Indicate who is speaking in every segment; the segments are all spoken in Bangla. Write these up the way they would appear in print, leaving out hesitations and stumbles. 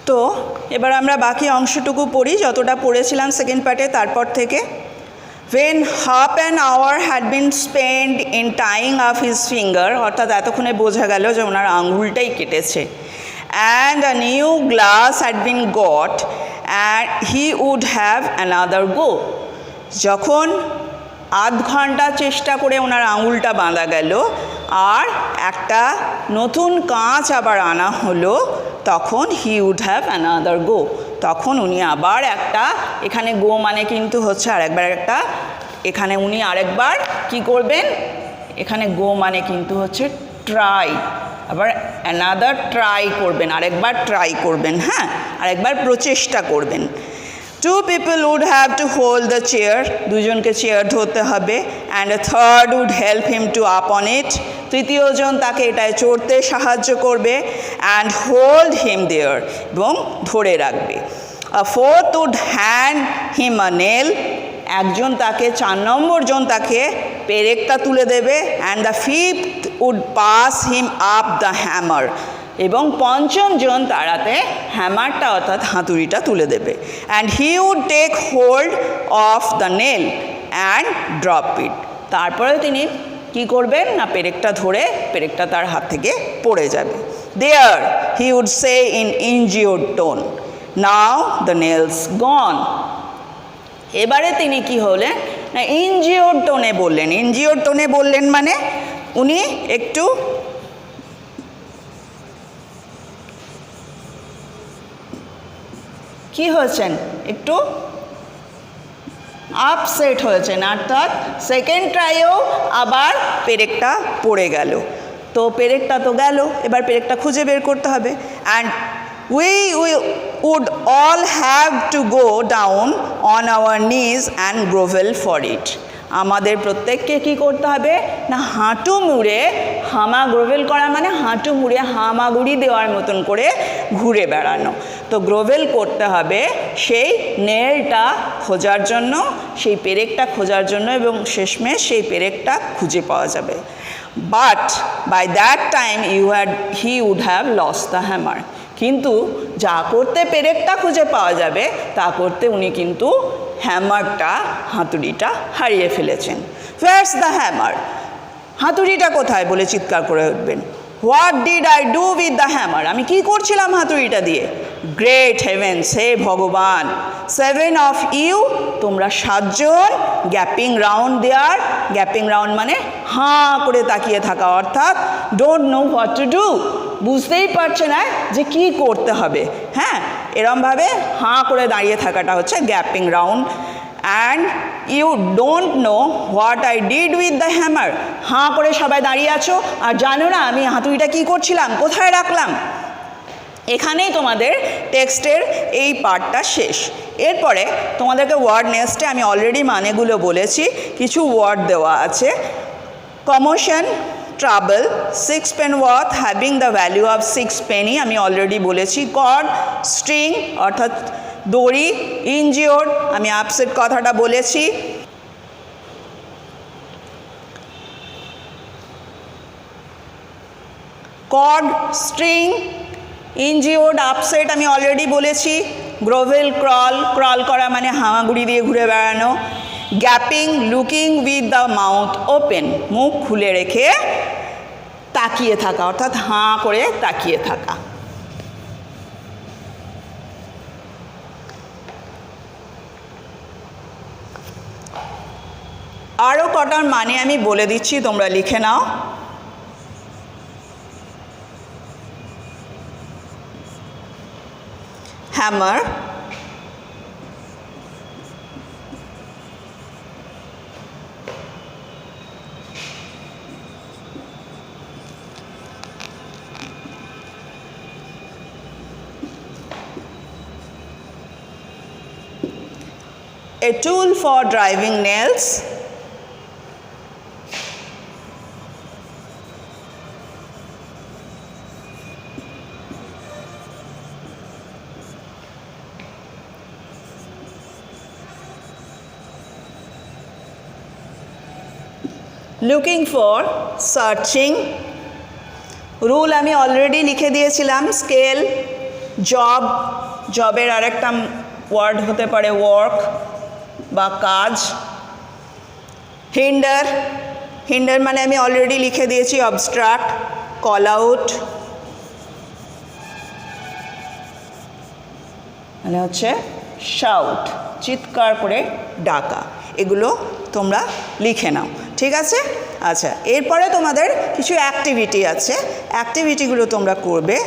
Speaker 1: তো এবার আমরা বাকি অংশটুকু পড়ি, যতটা পড়েছিলাম সেকেন্ড পার্টে তারপর থেকে। When half an hour had been spent in tying up his finger, অর্থাৎ এতক্ষণে বোঝা গেল যে ওনার আঙুলটাই কেটেছে, and a new glass had been got and he would have another go. যখন আধ ঘন্টা চেষ্টা করে ওনার আঙুলটা বাঁধা গেল আর একটা নতুন কাঁচ আবার আনা হলো, তখন হি উড হ্যাভ অ্যানাদার গো, তখন উনি আবার একটা, এখানে গো মানে কিন্তু হচ্ছে আরেকবার একটা, এখানে উনি আরেকবার কি করবেন, এখানে গো মানে কিন্তু হচ্ছে ট্রাই, আবার অ্যানাদার ট্রাই করবেন, আরেকবার ট্রাই করবেন, হ্যাঁ, আরেকবার প্রচেষ্টা করবেন। Two people would have to hold the chair, দুজনকে চেয়ার ধরতে হবে, and a third would help him to up on it, তৃতীয়জন তাকে এটায় চড়তে সাহায্য করবে, and hold him there, এবং ধরে রাখবে। A fourth would hand him a nail, একজন তাকে, 4 নম্বর জন তাকে পেরেকটা তুলে দেবে, and the fifth would pass him up the hammer, এবং পঞ্চম জন তারাতে হ্যামারটা অর্থাৎ হাতুড়িটা তুলে দেবে, and he would take hold of the nail and drop it, তারপরে তিনি কি করবেন না পেরেকটা ধরে পেরেকটা তার হাত থেকে পড়ে যাবে। There he would say in injured tone, now the nails gone, এবারে তিনি কি হলেন না ইনজিওর্ড টোনে বললেন। ইনজিওর্ড টোনে বললেন মানে উনি একটু কি হয়েছেন, একটু আপসেট হয়েছেন, অর্থাৎ সেকেন্ড ট্রাইও আবার পেরেকটা পড়ে গেল। তো পেরেকটা তো গেল, এবার পেরেকটা খুঁজে বের করতে হবে। And we would all have to go down on our knees and grovel for it, আমাদের প্রত্যেককে কি করতে হবে না হাঁটু মুড়ে, হামা গ্রোভেল করা মানে হাঁটু মুড়ে হামাগুড়ি দেওয়ার মতন করে ঘুরে বেড়ানো। তো গ্রোভেল করতে হবে সেই নেলটা খোঁজার জন্য, সেই পেরেকটা খোঁজার জন্য, এবং শেষমেশ সেই পেরেকটা খুঁজে পাওয়া যাবে। But by that time he would have lost the hammer, কিন্তু যা করতে পেরেকটা খুঁজে পাওয়া যাবে তা করতে উনি কিন্তু হ্যামারটা, হাতুড়িটা হারিয়ে ফেলেছেন। হোয়াটস দ্য হ্যামার, হাতুড়িটা কোথায় বলে চিৎকার করে উঠবেন। What did I do with the hammer, আমি কি করছিলাম হাতুড়িটা দিয়ে। গ্রেট হেভেন্স, হে ভগবান। 7 of you, তোমরা 7 জন। গ্যাপিং রাউন্ড দেয়ার, গ্যাপিং রাউন্ড মানে হাঁ করে তাকিয়ে থাকা, অর্থাৎ don't know what to do, বুঝতেই পারছে না যে কি করতে হবে, হ্যাঁ, এরমভাবে হাঁ করে দাঁড়িয়ে থাকাটা হচ্ছে gaping round. And you don't know what I did with the hammer, হাঁ করে সবাই দাঁড়িয়ে আছো আর জানো না আমি হাতুড়িটা কী করছিলাম, কোথায় রাখলাম। এখানেই তোমাদের টেক্সটের এই পার্টটা শেষ। এরপরে তোমাদেরকে ওয়ার্ড নেক্সটে আমি অলরেডি মানেগুলো বলেছি, কিছু ওয়ার্ড দেওয়া আছে। Commotion, trouble, 6 penworth having the value of 6 penny, আমি অলরেডি বলেছি। কর্ড, স্ট্রিং অর্থাৎ দড়ি। ইনজিওর্ড, আমি আপসেট কথাটা বলেছি। কর্ড, স্ট্রিং, ইনজিওর্ড, আপসেট আমি অলরেডি বলেছি। গ্রোভেল, ক্রল, ক্রল করা মানে হামাগুড়ি দিয়ে ঘুরে বেড়ানো। Gapping, looking with the mouth open, মুখ খুলে রেখে তাকিয়ে থাকা, অর্থাৎ হাঁ করে তাকিয়ে থাকা। আরও কটার মানে আমি বলে দিচ্ছি, তোমরা লিখে নাও। hammer, a tool for driving nails, looking for, searching, rule আমি অলরেডি লিখে দিয়েছিলাম, স্কেল, জব, জবের আরেকটা ওয়ার্ড হতে পারে ওয়ার্ক বা কাজ। হিন্ডার, হিন্ডার মানে আমি অলরেডি লিখে দিয়েছি অবস্ট্রাক্ট, কল আউট মানে হচ্ছে শাউট, চিৎকার করে ডাকা। এগুলো তোমরা লিখে নাও, ঠিক আছে? আচ্ছা, এরপরে তোমাদের কিছু অ্যাক্টিভিটি আছে, অ্যাক্টিভিটিগুলো তোমরা করবে।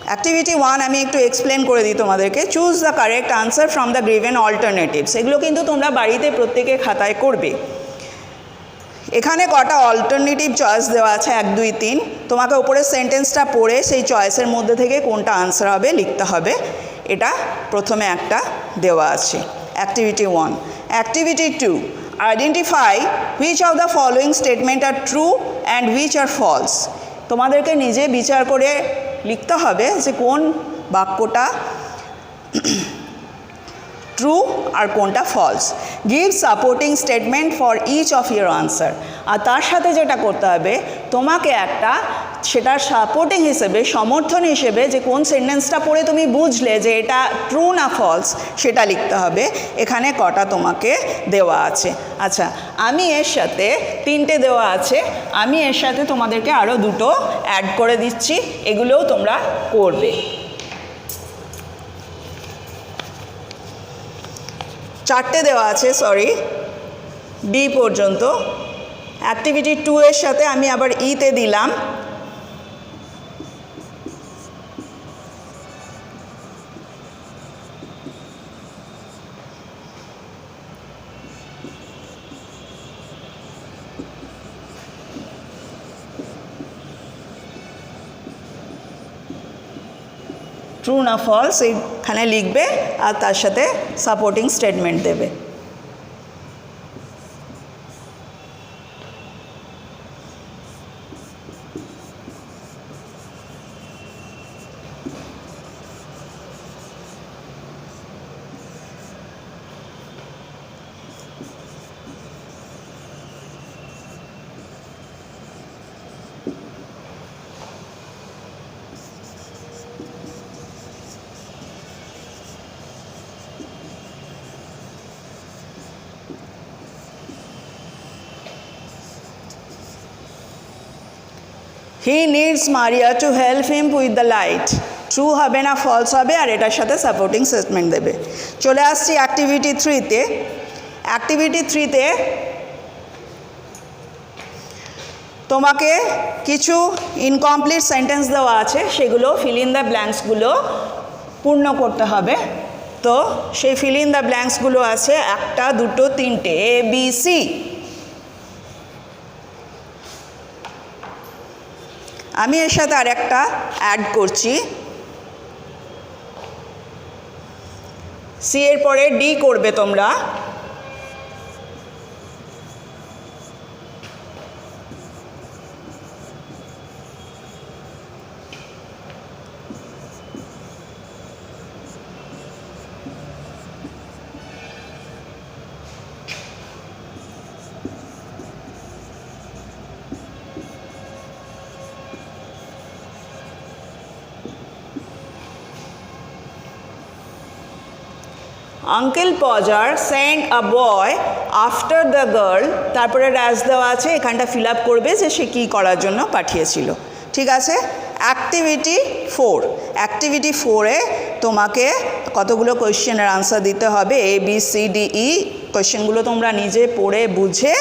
Speaker 1: অ্যাক্টিভিটি 1 আমি একটু এক্সপ্লেন করে দিই তোমাদেরকে। Choose the correct answer from the given alternatives. এগুলো কিন্তু তোমরা বাড়িতে প্রত্যেকে খাতায় করবে। এখানে কটা অল্টারনেটিভ চয়েস দেওয়া আছে, 1 2 3। তোমাকে ওপরে সেন্টেন্সটা পড়ে সেই চয়েসের মধ্যে থেকে কোনটা আনসার হবে লিখতে হবে। এটা প্রথমে একটা দেওয়া আছে, activity 1। Activity 2, identify which of the following statement are true and which are false. তোমাদেরকে নিজে বিচার করে লিখতে হবে যে কোন বাক্যটা ট্রু আর কোনটা false. Give supporting statement for each of your answer. আর তার সাথে যেটা করতে হবে, তোমাকে একটা সেটার সাপোর্টিং হিসেবে, সমর্থন হিসেবে যে কোন সেন্টেন্সটা পড়ে তুমি বুঝলে যে এটা ট্রু না ফলস সেটা লিখতে হবে। এখানে কটা তোমাকে দেওয়া আছে। আচ্ছা, আমি এর সাথে 3টে দেওয়া আছে, আমি এর সাথে তোমাদেরকে আরও 2টো অ্যাড করে দিচ্ছি, এগুলোও তোমরা করবে। 4টে দেওয়া আছে, সরি, বি পর্যন্ত। অ্যাক্টিভিটি 2 এর সাথে আমি আবার ইতে দিলাম। ট্রু না ফলস এইখানে লিখবে আর তার সাথে সাপোর্টিং স্টেটমেন্ট দেবে। He needs Maria to help him with the light. True হবে না ফলস হবে, আর এটার সাথে সাপোর্টিং স্টেটমেন্ট দেবে। চলে আসছি অ্যাক্টিভিটি 3-তে। অ্যাক্টিভিটি 3-তে তোমাকে কিছু ইনকমপ্লিট সেন্টেন্স দেওয়া আছে, সেগুলো ফিল ইন দ্য ব্ল্যাঙ্কসগুলো পূর্ণ করতে হবে। তো সেই ফিল ইন দ্য ব্ল্যাঙ্কসগুলো আছে 1 2 3টে, এ বি সি। আমি এর সাথে আর একটা অ্যাড করছি, সি এর পরে ডি করবে তোমরা। Uncle পজার send a boy after the girl, তারপরে ড্যাশ দেওয়া আছে, এখানটা ফিল আপ করবে যে সে কী করার জন্য পাঠিয়েছিল, ঠিক আছে? অ্যাক্টিভিটি 4, অ্যাক্টিভিটি 4-এ তোমাকে কতগুলো কোয়েশ্চেনের আনসার দিতে হবে, A B C D E. কোয়েশ্চেনগুলো তোমরা নিজে পড়ে বুঝে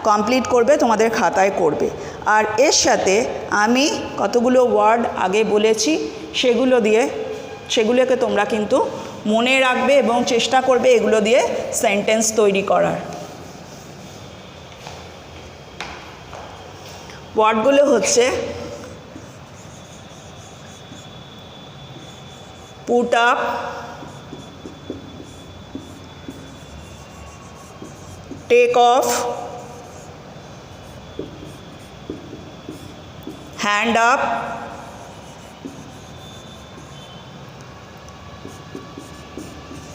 Speaker 1: কমপ্লিট করবে, তোমাদের খাতায় করবে। আর এর সাথে আমি কতগুলো ওয়ার্ড আগে বলেছি সেগুলোকে তোমরা কিন্তু মনে রাখবে এবং চেষ্টা করবে এগুলো দিয়ে সেন্টেন্স তৈরি করার। ওয়ার্ডগুলো হচ্ছে put up, take off, hand up,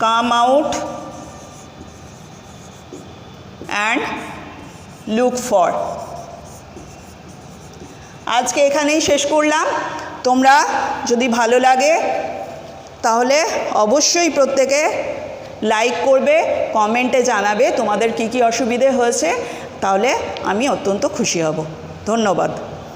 Speaker 1: come out and look for। আজকে এখানেই শেষ করলাম। তোমরা যদি ভালো লাগে তাহলে অবশ্যই প্রত্যেকে লাইক করবে, কমেন্টে জানাবে তোমাদের কি কি অসুবিধে হয়েছে, তাহলে আমি অত্যন্ত খুশি হব। ধন্যবাদ।